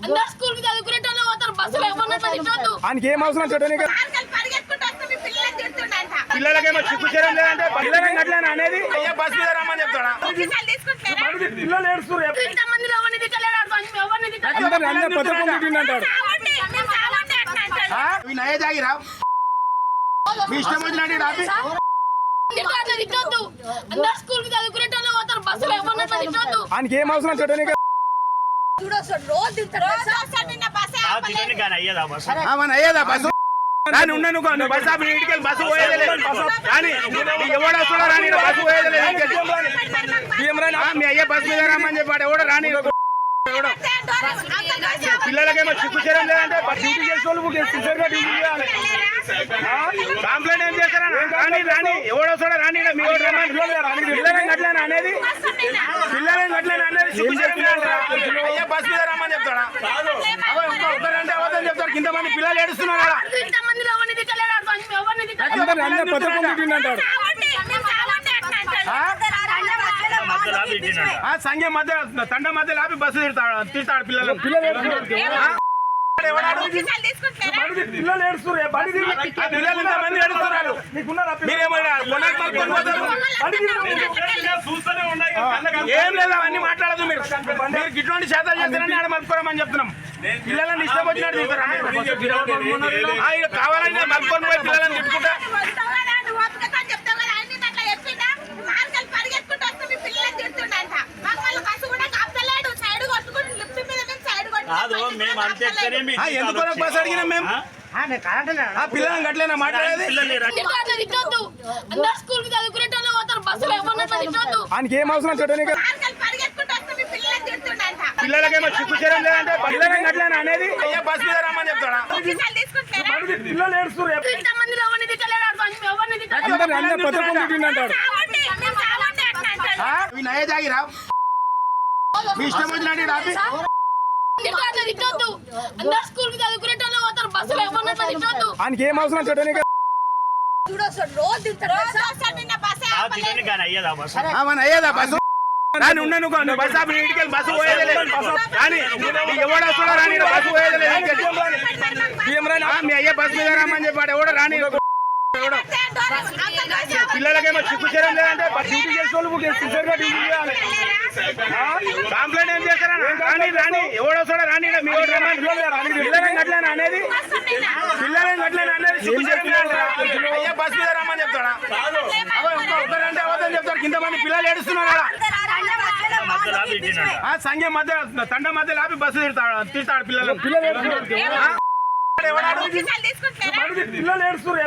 అందరూ స్కూల్ కి చదువుకునేటోళ్ళు పోతారు, బస్సులో ఎవరన్నా తిట్టొద్దు. ఆయనకి ఏం అవసరం చూడడానికి? పిల్లలకేమో చిక్కుచరం లేదంటే పిల్లలకి అట్లా అనేది బస్ మీద రమ్మని చెప్తాడా? పిల్లలు ఏడుస్తారు, ఇంతమందిలో ఎవరిని తిట్టలేడు, ఎవరిని తిట్టలేడు. అందరూ పత్రికలు తిట్టిందంటాడు. నయ్య జాగిరా మీ ఇష్టం వచ్చినట్టు తిట్టొద్దు. అందరూ స్కూల్ కి చదువుకునేటోళ్ళు పోతారు, బస్సులో ఎవరన్నా తిట్టొద్దు. ఆయనకి ఏం అవసరం చూడడానికి? అయ్యేదా బస్సు రాని ఉన్నాను బస్ ఆపి ఇంటికి బస్సు పోయేది కానీ ఎవడు వస్తున్నా రాని బస్సు పోయేది మీ అయ్యే బస్సు మీద రమ్మని చెప్పాడు. ఎవడో రాని పిల్లలకేమో చిక్కుచరం లేదంటే డ్యూటీ చేసే వాళ్ళు సిన్సియర్గా డ్యూటీ చేయాలి. కంప్లైంట్ ఏం చేస్తారా? రాని రాని ఎవడో వస్తాడో రాని మీ పిల్లలని గట్లేనా అనేది పిల్లలని గట్లేనా అనేది అయ్యే బస్ మీద రమ్మని చెప్తాడా? ఒకరంటే అవతని చెప్తాడు. ఇంతమంది పిల్లలు ఏడుస్తున్నారు కదా. అందరూ పత్రికలు తిట్టిందంటాడు. సంఘం మధ్య తండ మధ్య లాపి బస్సు తిడతాడు పిల్లలు. పిల్లలు ఏడుస్తారు, పిల్లలు ఇంతమంది ఏడుస్తున్నారు. ఏం లేదు అవన్నీ మాట్లాడదు. మీరు ఇటువంటి శాతాలు చేస్తారని ఆడ మలుపుకోమని చెప్తున్నాం. పిల్లలని ఇష్టం వచ్చినట్టు కావాలని మలుపుకొని పోయి పిల్లలని తిట్టుకుంటా ఎందుకు బస్ అడిగినా మేము పిల్లలని గట్లేనా మాట్లాడేది? ఆయనకి ఏం అవసరం చూడడానికి? పిల్లలకేమో చిక్కుచరం లేదంటే పిల్లలని గట్లేనా అనేది బస్ మీద రమ్మని చెప్తాడా? పిల్లలు ఏడుస్తారు, అందరూ పత్రికలు తిట్టిందంటాడు. నయ్య జాగిరా మీ ఇష్టం వచ్చినట్టు ఆయనకి ఏం అవసరం చూడడానికి? అయ్యేదా బస్సు రాని ఉన్నాను బస్ ఆపి ఇంటికి బస్సు పోయేది కానీ ఎవడు వస్తాడో రాని బస్సు పోయేది మీ అయ్యే బస్ మీద రమ్మని చెప్పాడు. ఎవడో రాని పిల్లలకేమో చిక్కుచరం లేదంటే డ్యూటీ చేసే వాళ్ళు సిన్సియర్గా డ్యూటీ చేయాలి. కంప్లైంట్ ఏం చేస్తారా? రాని రాని ఎవడో వస్తాడో రాని పిల్లలని గట్లేనా అనేది పిల్లలని గట్లేనా అనేది అయ్యే బస్ మీద రమ్మని చెప్తాడా? ఒకరంటే అవతని చెప్తాడు. ఇంతమంది పిల్లలు ఏడుస్తున్నారు కదా. సంఘం మధ్య తండ మధ్య లాపి బస్సు తిడతాడు పిల్లలు. పిల్లలు ఏడుస్తారు,